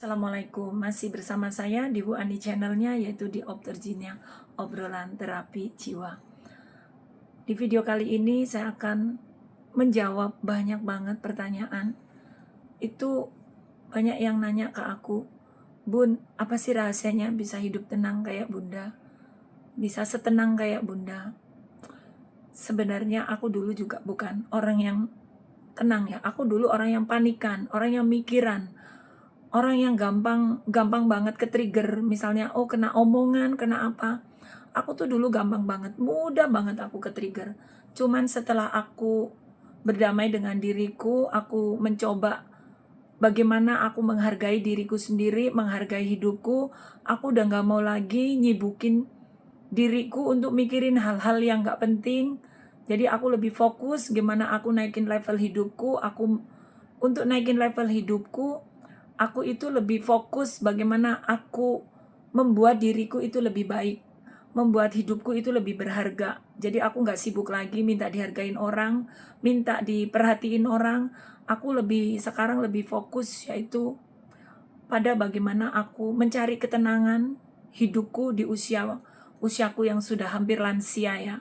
Assalamualaikum, masih bersama saya di Bu Ani channelnya, yaitu di Opterjinia, obrolan terapi jiwa. Di video kali ini saya akan menjawab banyak banget pertanyaan. Itu banyak yang nanya ke aku, Bun, apa sih rahasianya bisa hidup tenang kayak Bunda? Bisa setenang kayak Bunda? Sebenarnya aku dulu juga bukan orang yang tenang ya. Aku dulu orang yang panikan, orang yang mikiran, orang yang gampang banget ke trigger, misalnya kena omongan, kena apa. Aku tuh dulu gampang banget, mudah banget aku ke trigger. Cuman setelah aku berdamai dengan diriku, aku mencoba bagaimana aku menghargai diriku sendiri, menghargai hidupku. Aku udah gak mau lagi nyibukin diriku untuk mikirin hal-hal yang gak penting. Jadi aku lebih fokus gimana aku naikin level hidupku. Untuk naikin level hidupku, aku itu lebih fokus bagaimana aku membuat diriku itu lebih baik, membuat hidupku itu lebih berharga. Jadi aku nggak sibuk lagi minta dihargain orang, minta diperhatiin orang. Aku sekarang lebih fokus yaitu pada bagaimana aku mencari ketenangan hidupku di usiaku yang sudah hampir lansia ya.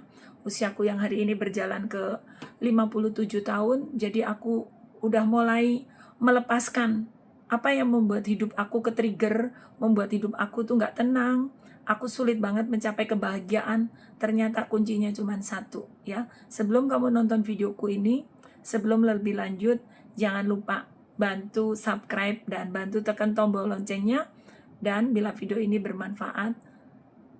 Usiaku yang hari ini berjalan ke 57 tahun, jadi aku udah mulai melepaskan apa yang membuat hidup aku ke-trigger, membuat hidup aku tuh nggak tenang, aku sulit banget mencapai kebahagiaan. Ternyata kuncinya cuma satu ya. Sebelum kamu nonton videoku ini, sebelum lebih lanjut, jangan lupa bantu subscribe dan bantu tekan tombol loncengnya. Dan bila video ini bermanfaat,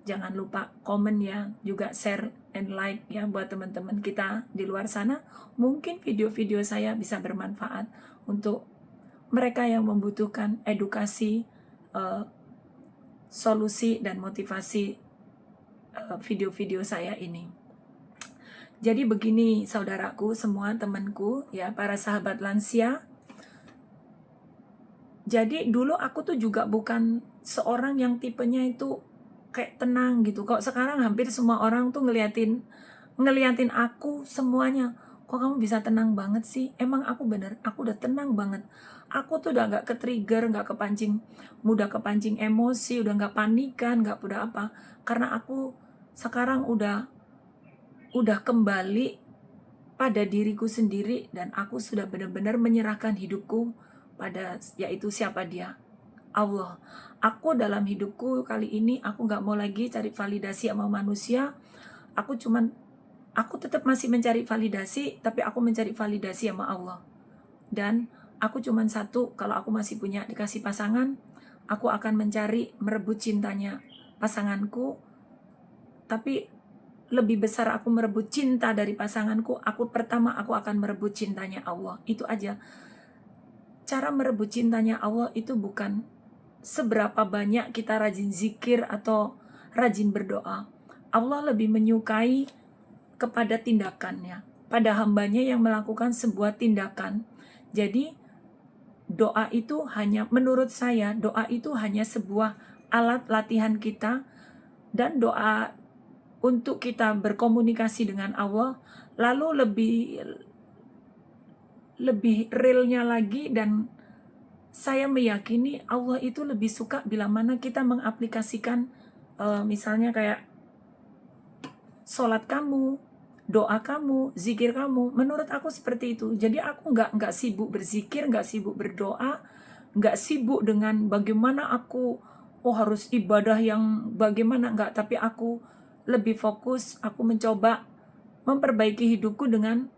jangan lupa komen ya, juga share and like ya buat teman-teman kita di luar sana. Mungkin video-video saya bisa bermanfaat untuk mereka yang membutuhkan edukasi, solusi dan motivasi video-video saya ini. Jadi begini saudaraku, semua temanku ya, para sahabat lansia. Jadi dulu aku tuh juga bukan seorang yang tipenya itu kayak tenang gitu. Kok sekarang hampir semua orang tuh ngeliatin aku semuanya. Kok kamu bisa tenang banget sih? Emang aku udah tenang banget. Aku tuh udah gak ke-trigger, gak kepancing, mudah kepancing emosi, udah gak panikan, gak udah apa. Karena aku sekarang udah kembali pada diriku sendiri dan aku sudah benar-benar menyerahkan hidupku pada yaitu siapa dia? Allah. Aku dalam hidupku kali ini aku gak mau lagi cari validasi sama manusia. Aku tetap masih mencari validasi, tapi aku mencari validasi sama Allah. Dan aku cuman satu, kalau aku masih punya dikasih pasangan, aku akan merebut cintanya pasanganku. Tapi lebih besar aku merebut cinta dari pasanganku, aku akan merebut cintanya Allah. Itu aja. Cara merebut cintanya Allah itu bukan seberapa banyak kita rajin zikir atau rajin berdoa. Allah lebih menyukai kepada tindakannya, pada hambanya yang melakukan sebuah tindakan. Jadi doa itu menurut saya, doa itu hanya sebuah alat latihan kita, dan doa untuk kita berkomunikasi dengan Allah. Lalu lebih realnya lagi, dan saya meyakini Allah itu lebih suka bila mana kita mengaplikasikan misalnya kayak sholat kamu, doa kamu, zikir kamu. Menurut aku seperti itu. Jadi aku nggak sibuk berzikir, nggak sibuk berdoa, nggak sibuk dengan bagaimana aku harus ibadah yang bagaimana, nggak. Tapi aku lebih fokus, aku mencoba memperbaiki hidupku dengan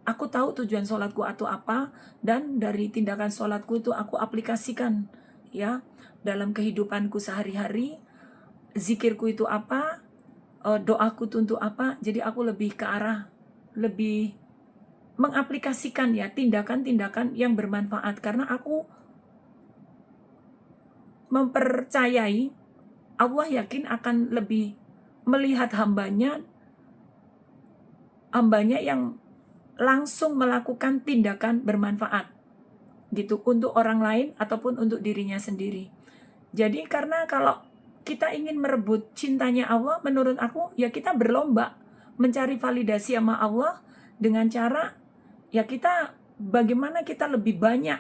aku tahu tujuan sholatku atau apa, dan dari tindakan sholatku itu aku aplikasikan ya dalam kehidupanku sehari-hari. Zikirku itu apa, doaku itu untuk apa. Jadi aku lebih ke arah lebih mengaplikasikan ya tindakan-tindakan yang bermanfaat, karena aku mempercayai Allah yakin akan lebih melihat hambanya yang langsung melakukan tindakan bermanfaat gitu untuk orang lain ataupun untuk dirinya sendiri. Jadi karena kalau kita ingin merebut cintanya Allah, menurut aku ya kita berlomba mencari validasi sama Allah dengan cara ya kita bagaimana kita lebih banyak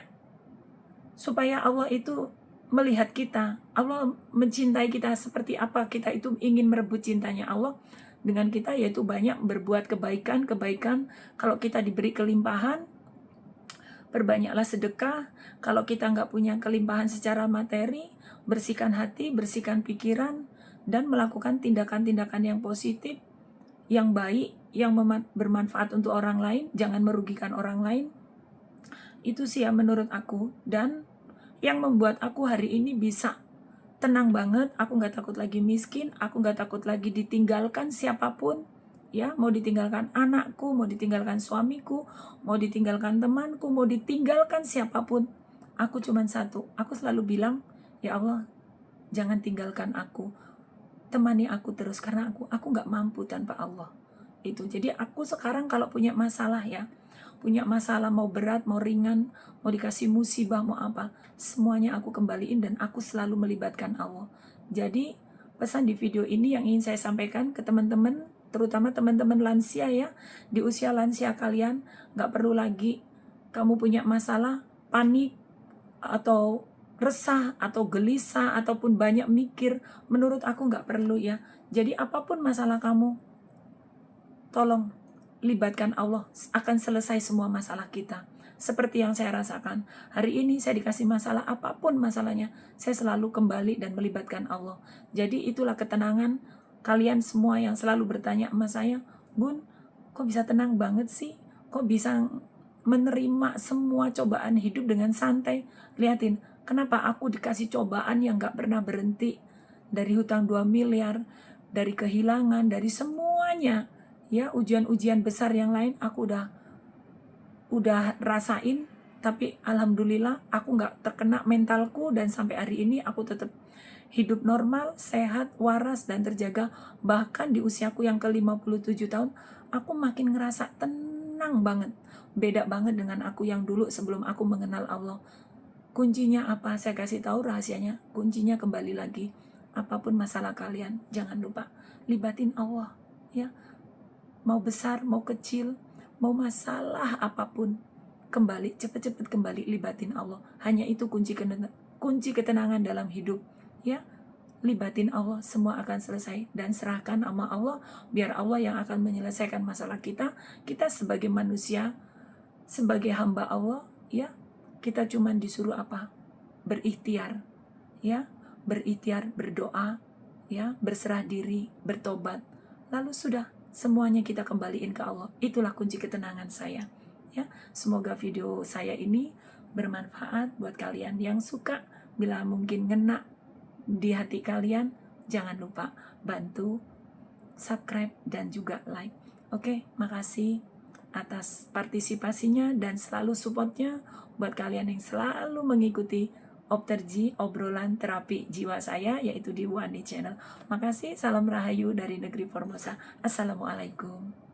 supaya Allah itu melihat kita, Allah mencintai kita seperti apa, kita itu ingin merebut cintanya Allah dengan kita, yaitu banyak berbuat kebaikan. Kalau kita diberi kelimpahan, perbanyaklah sedekah. Kalau kita nggak punya kelimpahan secara materi, bersihkan hati, bersihkan pikiran, dan melakukan tindakan-tindakan yang positif, yang baik, yang bermanfaat untuk orang lain, jangan merugikan orang lain. Itu sih yang menurut aku, dan yang membuat aku hari ini bisa tenang banget. Aku nggak takut lagi miskin, aku nggak takut lagi ditinggalkan siapapun, ya, mau ditinggalkan anakku, mau ditinggalkan suamiku, mau ditinggalkan temanku, mau ditinggalkan siapapun. Aku cuman satu, aku selalu bilang, ya Allah, jangan tinggalkan aku, temani aku terus, karena aku nggak mampu tanpa Allah. Itu jadi aku sekarang kalau punya masalah, ya, punya masalah, mau berat, mau ringan, mau dikasih musibah, mau apa, semuanya aku kembaliin dan aku selalu melibatkan Allah. Jadi pesan di video ini yang ingin saya sampaikan ke teman-teman, terutama teman-teman lansia, ya, di usia lansia kalian, nggak perlu lagi kamu punya masalah, panik, atau resah, atau gelisah, ataupun banyak mikir. Menurut aku nggak perlu, ya. Jadi apapun masalah kamu, tolong libatkan Allah, akan selesai semua masalah kita. Seperti yang saya rasakan hari ini, saya dikasih masalah, apapun masalahnya, saya selalu kembali dan melibatkan Allah. Jadi itulah ketenangan kalian semua yang selalu bertanya sama saya, Bun, kok bisa tenang banget sih? Kok bisa menerima semua cobaan hidup dengan santai? Liatin, kenapa aku dikasih cobaan yang gak pernah berhenti. Dari hutang 2 miliar, dari kehilangan, dari semuanya, ya, ujian-ujian besar yang lain aku udah rasain, tapi alhamdulillah aku nggak terkena mentalku, dan sampai hari ini aku tetap hidup normal, sehat, waras, dan terjaga. Bahkan di usiaku yang ke-57 tahun, aku makin ngerasa tenang banget. Beda banget dengan aku yang dulu sebelum aku mengenal Allah. Kuncinya apa? Saya kasih tahu rahasianya. Kuncinya kembali lagi. Apapun masalah kalian, jangan lupa libatin Allah, ya. Mau besar, mau kecil, mau masalah apapun, kembali, cepet-cepet kembali libatin Allah. Hanya itu kunci ketenangan dalam hidup, ya. Libatin Allah, semua akan selesai, dan serahkan sama Allah, biar Allah yang akan menyelesaikan masalah kita. Kita sebagai manusia, sebagai hamba Allah, ya, kita cuman disuruh apa? Berikhtiar, ya, berikhtiar, berdoa, ya, berserah diri, bertobat, lalu sudah, semuanya kita kembaliin ke Allah. Itulah kunci ketenangan saya, ya. Semoga video saya ini bermanfaat buat kalian yang suka. Bila mungkin ngena di hati kalian, jangan lupa bantu subscribe dan juga like. Oke, makasih atas partisipasinya dan selalu supportnya buat kalian yang selalu mengikuti Opterji, obrolan terapi jiwa saya, yaitu di Wani Channel. Makasih, salam rahayu dari negeri Formosa. Assalamualaikum.